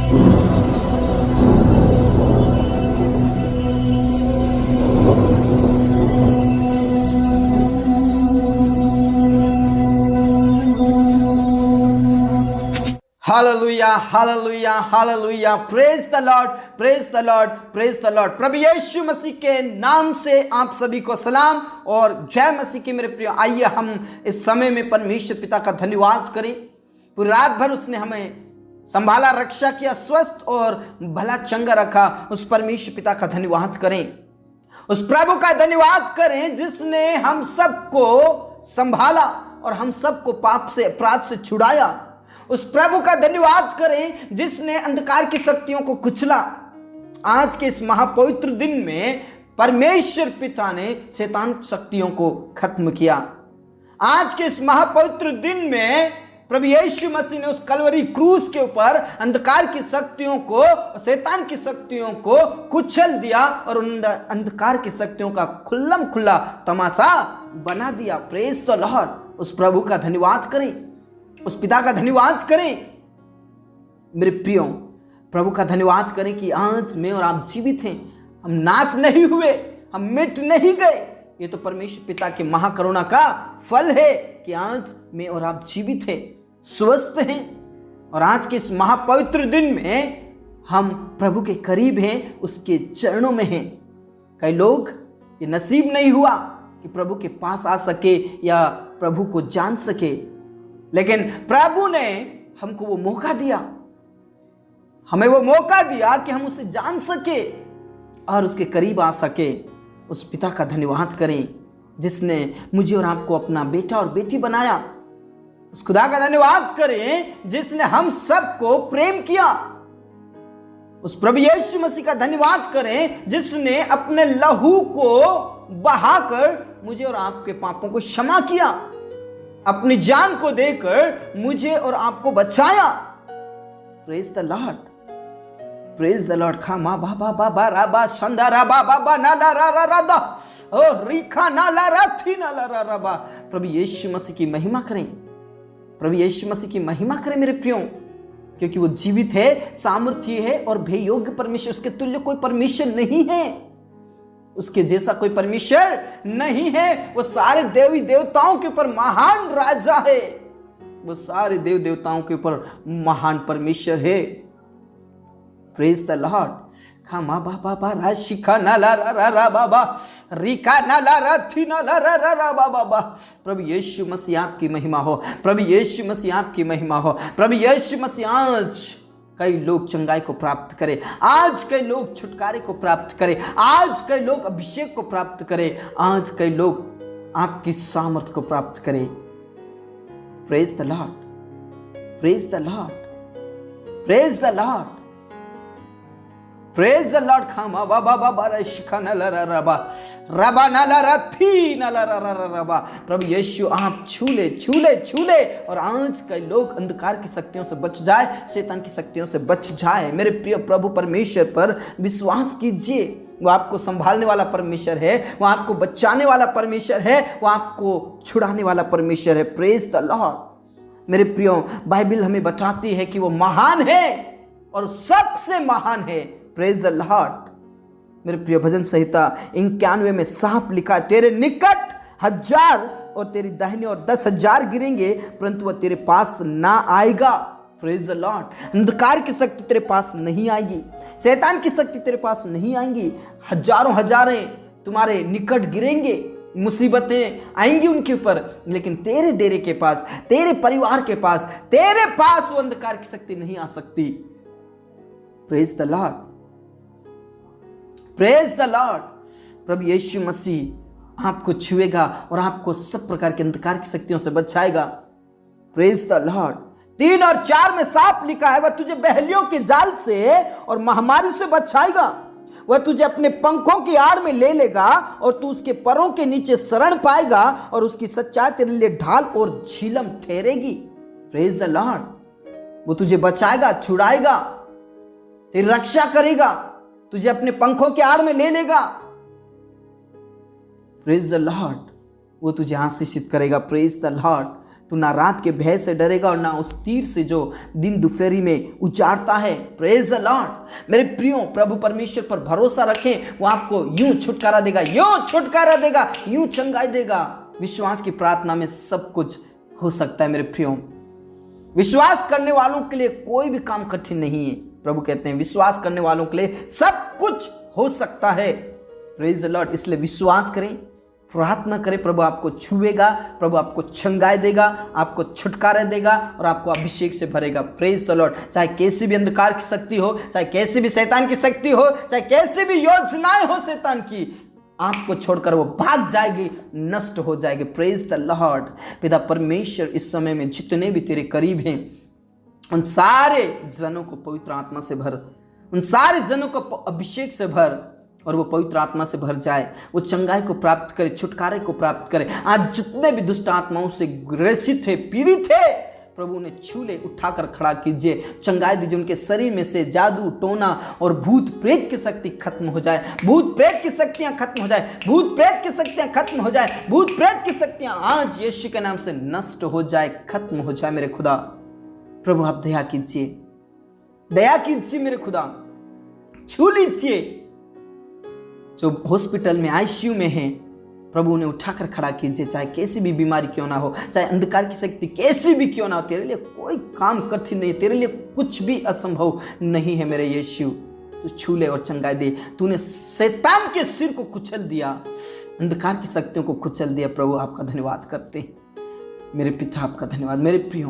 Hallelujah, hallelujah, hallelujah. Praise the Lord, praise the Lord, praise the Lord. प्रभु यीशु मसीह के नाम से आप सभी को सलाम और जय मसीह की। मेरे प्रिय, आइए हम इस समय में परमेश्वर पिता का धन्यवाद करें। पूरी रात भर उसने हमें संभाला, रक्षा किया, स्वस्थ और भला चंगा रखा। उस परमेश्वर पिता का धन्यवाद करें, उस प्रभु का धन्यवाद करें जिसने हम सबको संभाला और हम सबको पाप से, अपराध से छुड़ाया। उस प्रभु का धन्यवाद करें जिसने अंधकार की शक्तियों को कुचला। आज के इस महापवित्र दिन में परमेश्वर पिता ने शैतान शक्तियों को खत्म किया। आज के इस महापवित्र दिन में प्रभु यीशु मसीह ने उस कलवरी क्रूस के ऊपर अंधकार की शक्तियों को, शैतान की शक्तियों को कुचल दिया और उन अंधकार की शक्तियों का खुल्लम खुल्ला तमाशा बना दिया। Praise the Lord. उस प्रभु का धन्यवाद करें, उस पिता का धन्यवाद करें। मेरे प्रियो, प्रभु का धन्यवाद करें कि आज मैं और आप जीवित हैं, हम नाश नहीं हुए, हम मिट नहीं गए। ये तो परमेश्वर पिता के महाकरुणा का फल है कि आज मैं और आप जीवित हैं, स्वस्थ हैं और आज के इस महापवित्र दिन में हम प्रभु के करीब हैं, उसके चरणों में हैं। कई लोग ये नसीब नहीं हुआ कि प्रभु के पास आ सके या प्रभु को जान सके, लेकिन प्रभु ने हमको वो मौका दिया, हमें वो मौका दिया कि हम उसे जान सके और उसके करीब आ सके। उस पिता का धन्यवाद करें जिसने मुझे और आपको अपना बेटा और बेटी बनाया। उस खुदा का धन्यवाद करें जिसने हम सबको प्रेम किया। उस प्रभु यीशु मसीह का धन्यवाद करें जिसने अपने लहू को बहाकर मुझे और आपके पापों को क्षमा किया, अपनी जान को देकर मुझे और आपको बचाया। Praise the Lord, praise the Lord. खामा बाबा बाबा राबा संदारा बाबा बा नाला रा रा रा दा ओ रिखा नाला रा थी नाला रा रा बा। प्रभु यीशु मसीह की महिमा करें, प्रभु यीशु मसीह की महिमा करें मेरे प्रियो, क्योंकि वो जीवित है, सामर्थ्य है और भय योग्य परमेश्वर। उसके तुल्य कोई परमेश्वर नहीं है, उसके जैसा कोई परमेश्वर नहीं है। वो सारे देवी देवताओं के ऊपर महान राजा है, वो सारे देव देवताओं के ऊपर महान परमेश्वर है। Praise the Lord. खामा बाबा बा रा शिखा नाला रा रा रा बाबा रिका नाला रा थी नाला रा रा रा बाबा। प्रभु यीशु मसीह आपकी महिमा हो, प्रभु यीशु मसीह आपकी महिमा हो। प्रभु यीशु मसीह आज कई लोग चंगाई को प्राप्त करें, आज कई लोग छुटकारे को प्राप्त करें, आज कई लोग अभिषेक को प्राप्त करें, आज कई लोग आपकी सामर्थ को प्राप्त करें। Praise the Lord, praise the Lord, praise the Lord, praise the Lord. खामा बाबा बाबा रा शिखा नाला रा रा बा रबा नाला रा थी नाला रा रा रा बा। प्रभु यीशु आप छूले छूले छूले और आज कई लोग अंधकार की शक्तियों से बच जाए, शैतान की शक्तियों से बच जाए। मेरे प्रिय, प्रभु परमेश्वर पर विश्वास कीजिए। वो आपको संभालने वाला परमेश्वर है, वो आपको बचाने वाला परमेश्वर है, वो आपको छुड़ाने वाला परमेश्वर है। Praise the Lord. मेरे प्रियो, बाइबल हमें बताती है कि वो महान है और सबसे महान है। Praise the Lord. मेरे प्रिय, भजन संहिता 91 में साफ लिखा है, तेरे निकट 1000 और तेरी दाहिनी और 10,000 गिरेंगे परंतु वह तेरे पास ना आएगा। Praise the Lord. अंधकार की शक्ति तेरे पास नहीं आएगी, शैतान की शक्ति तेरे पास नहीं आएंगी। हजारों हजारें तुम्हारे निकट गिरेंगे, मुसीबतें आएंगी उनके ऊपर, लेकिन तेरे डेरे के पास, तेरे परिवार के पास, तेरे पास वो अंधकार की शक्ति नहीं आ सकती। Praise the Lord, praise the Lord. प्रभु यीशु मसीह आपको छुएगा और आपको सब प्रकार के अंधकार की शक्तियों से बचाएगा। Praise the Lord. 3 और 4 में साफ लिखा है, वह तुझे बहलियों के जाल से और महामारी से बचाएगा। वह तुझे अपने पंखों की आड़ में ले लेगा और तू उसके परों के नीचे शरण पाएगा और उसकी सच्चाई तेरे लिए ढाल और झीलम ठहरेगी। Praise the Lord. वो तुझे बचाएगा, छुड़ाएगा, तेरी रक्षा करेगा, तुझे अपने पंखों के आड़ में ले लेगा। Praise the Lord. वो तुझे आशीषित करेगा। Praise the Lord. तू ना रात के भय से डरेगा और ना उस तीर से जो दिन दोपहरी में उजाड़ता है। Praise the Lord. मेरे प्रियो, प्रभु परमेश्वर पर भरोसा रखें, वो आपको यूं छुटकारा देगा, यूं छुटकारा देगा, यूं चंगाई देगा। विश्वास की प्रार्थना में सब कुछ हो सकता है मेरे प्रियो। विश्वास करने वालों के लिए कोई भी काम कठिन नहीं है। प्रभु कहते हैं विश्वास करने वालों के लिए सब कुछ हो सकता है। Praise the Lord. इसलिए विश्वास करें, प्रार्थना करें, प्रभु आपको छुएगा, प्रभु आपको छंगाए देगा, आपको छुटकारा देगा और आपको अभिषेक से भरेगा। Praise the Lord. चाहे कैसी भी अंधकार की शक्ति हो, चाहे कैसी भी शैतान की शक्ति हो, चाहे कैसी भी योजनाएं हो शैतान की, आपको छोड़कर वो भाग जाएगी, नष्ट हो जाएगी। Praise the Lord. पिता परमेश्वर, इस समय में जितने भी तेरे करीब हैं उन सारे जनों को पवित्र आत्मा से भर, उन सारे जनों को अभिषेक से भर और वो पवित्र आत्मा से भर जाए, वो चंगाई को प्राप्त करे, छुटकारे को प्राप्त करे। आज जितने भी दुष्ट आत्माओं से ग्रसित है, पीड़ित है, प्रभु ने छू ले, उठाकर खड़ा कीजिए, चंगाई दीजिए। उनके शरीर में से जादू टोना और भूत प्रेत की शक्ति खत्म हो जाए, भूत प्रेत की शक्तियां खत्म हो जाए, भूत प्रेत की शक्तियां खत्म हो जाए, भूत प्रेत की शक्तियां आज यीशु के नाम से नष्ट हो जाए, खत्म हो जाए। मेरे खुदा, प्रभु आप दया कीजिए, दया कीजिए मेरे खुदा, छू लीजिए। जो हॉस्पिटल में आईसीयू में हैं, प्रभु ने उठाकर खड़ा कीजिए। चाहे कैसी भी बीमारी क्यों ना हो, चाहे अंधकार की शक्ति कैसी भी क्यों ना हो, तेरे लिए कोई काम कठिन नहीं, तेरे लिए कुछ भी असंभव नहीं है मेरे यीशु। तू छू ले और चंगाई दे। तूने शैतान के सिर को कुचल दिया, अंधकार की शक्तियों को कुचल दिया। प्रभु आपका धन्यवाद करते मेरे पिता, आपका धन्यवाद। मेरे प्रियो,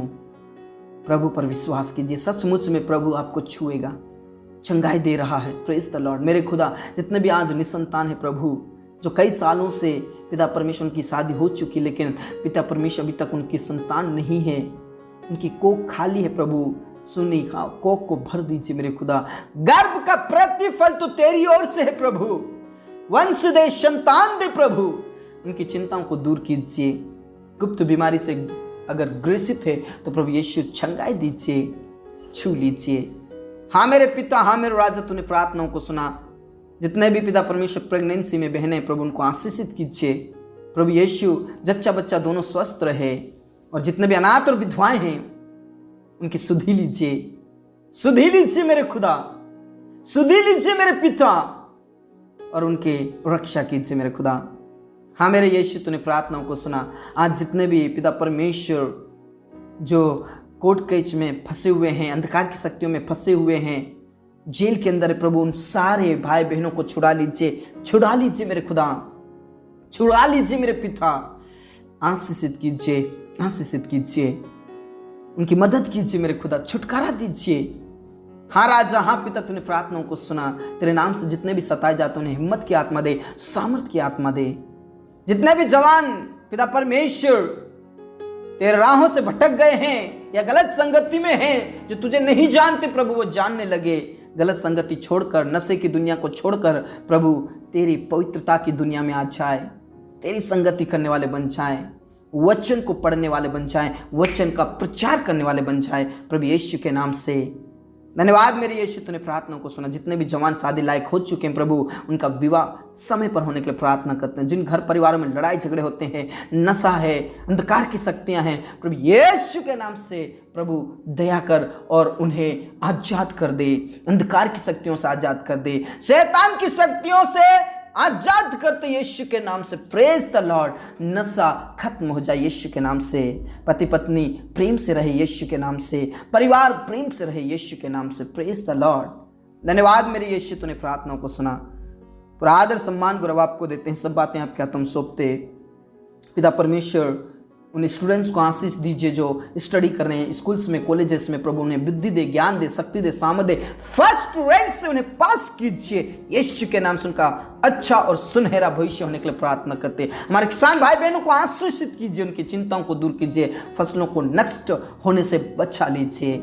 प्रभु पर विश्वास कीजिए, सचमुच में प्रभु आपको छुएगा, चंगाई दे रहा है। Praise the Lord. मेरे खुदा, जितने भी आज निसंतान है प्रभु, जो कई सालों से पिता परमेश्वर उनकी शादी हो चुकी, लेकिन पिता परमेश्वर अभी तक उनकी संतान नहीं है, उनकी कोख खाली है प्रभु, सुनी का कोख को भर दीजिए मेरे खुदा। गर्भ का प्रतिफल तो तेरी ओर से है प्रभु, वंश दे, संतान दे प्रभु। उनकी चिंताओं को दूर कीजिए। गुप्त बीमारी से अगर ग्रसित है तो प्रभु यीशु चंगाई दीजिए, छू लीजिए। हाँ मेरे पिता, हाँ मेरे राजा, तूने प्रार्थनाओं को सुना। जितने भी पिता परमेश्वर प्रेगनेंसी में बहनें, प्रभु उनको आशीषित कीजिए। प्रभु यीशु, जच्चा बच्चा दोनों स्वस्थ रहे और जितने भी अनाथ और विधवाएं हैं उनकी सुधि लीजिए, सुधि लीजिए मेरे खुदा, सुधि लीजिए मेरे पिता और उनकी रक्षा कीजिए मेरे खुदा। हाँ मेरे यीशु, तूने प्रार्थनाओं को सुना। आज जितने भी पिता परमेश्वर जो कोर्ट केस में फंसे हुए हैं, अंधकार की शक्तियों में फंसे हुए हैं, जेल के अंदर, प्रभु उन सारे भाई बहनों को छुड़ा लीजिए, छुड़ा लीजिए मेरे खुदा, छुड़ा लीजिए मेरे पिता। आशीषित कीजिए, आशीषित कीजिए, उनकी मदद कीजिए मेरे खुदा, छुटकारा दीजिए। हाँ राजा, हाँ पिता, तूने प्रार्थनाओं को सुना। तेरे नाम से जितने भी सताए जाते उन्हें हिम्मत की आत्मा दे, सामर्थ की आत्मा दे। जितने भी जवान पिता परमेश्वर तेरे राहों से भटक गए हैं या गलत संगति में हैं, जो तुझे नहीं जानते प्रभु, वो जानने लगे। गलत संगति छोड़कर, नशे की दुनिया को छोड़कर प्रभु तेरी पवित्रता की दुनिया में आ जाए, तेरी संगति करने वाले बन जाए, वचन को पढ़ने वाले बन जाए, वचन का प्रचार करने वाले बन जाए प्रभु यीशु के नाम से। धन्यवाद मेरे यीशु, तूने प्रार्थनाओं को सुना। जितने भी जवान शादी लायक हो चुके हैं प्रभु, उनका विवाह समय पर होने के लिए प्रार्थना करते हैं। जिन घर परिवारों में लड़ाई झगड़े होते हैं, नशा है, अंधकार की शक्तियां हैं, प्रभु यीशु के नाम से प्रभु दया कर और उन्हें आजाद कर दे, अंधकार की शक्तियों से आजाद कर दे, शैतान की शक्तियों से आजाद करते यीशु के नाम से। Praise the Lord. नशा खत्म हो जाए यीशु के नाम से। पति पत्नी प्रेम से रहे यीशु के नाम से। परिवार प्रेम से रहे यीशु के नाम से। Praise the Lord. धन्यवाद मेरे यीशु, तूने प्रार्थनाओं को सुना। पूरा आदर सम्मान गौरव आपको देते हैं। सब बातें आपके हाथों में सौंपते। पिता परमेश्वर, उन स्टूडेंट्स को आशीष दीजिए जो स्टडी कर रहे हैं स्कूल्स में, कॉलेजेस में। प्रभु उन्हें बुद्धि दे, ज्ञान दे, शक्ति दे, सामर्थ दे। फर्स्ट रैंक से उन्हें पास कीजिए यीशु के नाम से। उनका अच्छा और सुनहरा भविष्य होने के लिए प्रार्थना करते हैं। हमारे किसान भाई बहनों को आशीषित कीजिए, उनकी चिंताओं को दूर कीजिए, फसलों को नष्ट होने से बचा लीजिए।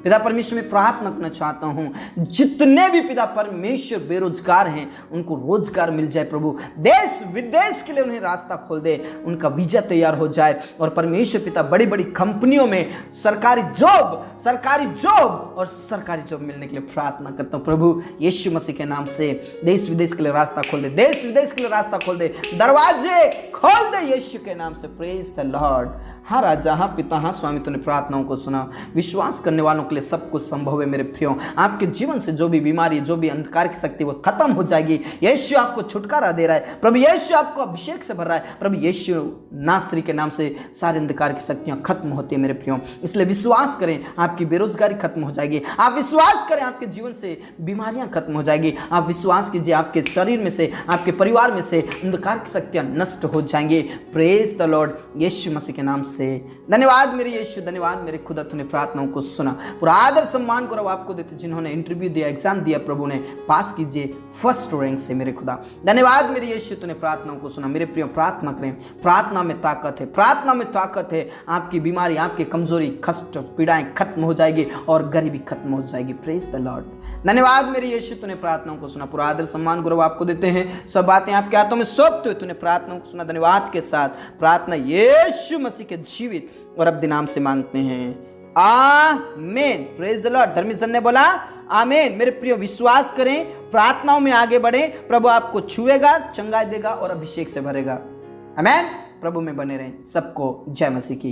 पिता परमेश्वर में प्रार्थना करना चाहता हूं, जितने भी पिता परमेश्वर बेरोजगार हैं उनको रोजगार मिल जाए प्रभु। देश विदेश के लिए उन्हें रास्ता खोल दे, उनका वीजा तैयार हो जाए। और परमेश्वर पिता बड़ी बड़ी कंपनियों में सरकारी जॉब और सरकारी जॉब मिलने के लिए प्रार्थना करता हूं प्रभु। यीशु मसीह के नाम से देश विदेश के लिए रास्ता खोल दे, देश विदेश के लिए रास्ता खोल दे, दरवाजे खोल दे यीशु के नाम से। Praise the Lord. हाँ राजा, हाँ पिता, हाँ स्वामी, तूने प्रार्थनाओं को सुना। विश्वास करने वालों के लिए सब कुछ संभव है मेरे प्रियो। आपके जीवन से जो भी बीमारी, जो भी अंधकार की शक्ति वो खत्म हो जाएगी। यीशु आपको छुटकारा दे रहा है प्रभु। यीशु आपको अभिषेक से भर रहा है प्रभु। यीशु नासरी के नाम से सारे अंधकार की शक्तियां खत्म होती है मेरे प्रियो। इसलिए विश्वास करें, आपकी बेरोजगारी खत्म हो जाएगी। आप विश्वास करें, आपके जीवन से बीमारियां खत्म हो जाएगी। आप विश्वास कीजिए, आपके शरीर में से, आपके परिवार में से अंधकार की शक्तियां नष्ट हो जाएंगी। Praise the Lord. यीशु मसीह के नाम से धन्यवाद मेरे यीशु, धन्यवाद मेरे खुदा, तूने प्रार्थनाओं को सुना। पूरा आदर सम्मान गौरव आपको देते जिन्होंने इंटरव्यू दिया, एग्जाम दिया प्रभु ने पास कीजिए फर्स्ट रैंक से मेरे खुदा। धन्यवाद मेरे यीशु, तूने प्रार्थनाओं को सुना। मेरे प्रिय प्रार्थना करें, प्रार्थना में ताकत है, प्रार्थना में ताकत है। आपकी बीमारी, आपकी कमजोरी, कष्ट, पीड़ाएं खत्म हो जाएगी और गरीबी खत्म हो जाएगी। Praise the Lord. धन्यवाद मेरे यीशु, तूने प्रार्थनाओं को सुना। पूरा आदर सम्मान गौरव आपको देते हैं। सब बातें आपके हाथों में सौंपते हुए तूने प्रार्थनाओं को सुना। धन्यवाद के साथ प्रार्थना यीशु मसीह के जीवित और अब नाम से मांगते हैं, आमीन। Praise the Lord. धर्मीजन ने बोला आमीन। मेरे प्रिय विश्वास करें, प्रार्थनाओं में आगे बढ़े, प्रभु आपको छुएगा, चंगाई देगा और अभिषेक से भरेगा। आमीन। प्रभु में बने रहें। सबको जय मसीह की।